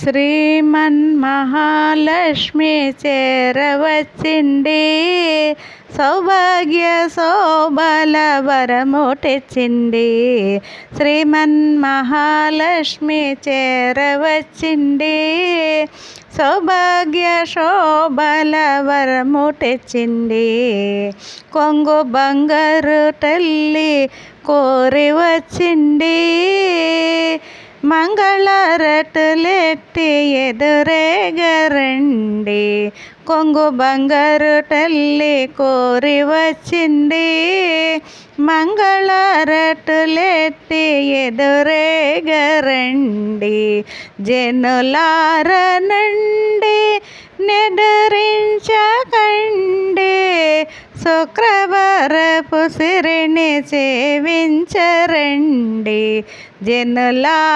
శ్రీమన్మహాలక్ష్మి చేరవచ్చింది, సౌభాగ్య శోభల వరము తెచ్చింది. శ్రీమన్మహాలక్ష్మి చేరవచ్చింది, సౌభాగ్య శోభల వరము తెచ్చింది. కొంగు బంగారు తల్లి కోరి వచ్చింది, మంగళారతులెత్తి ఎదురేగరండి. కొంగు బంగారు తల్లి కోరి వచ్చింది, మంగళారతులెత్తి ఎదురేగరండి. జనులారనండి నెదురించకండి, శుక్రవారపు సిరిని సేవించరండి. జనులారనండి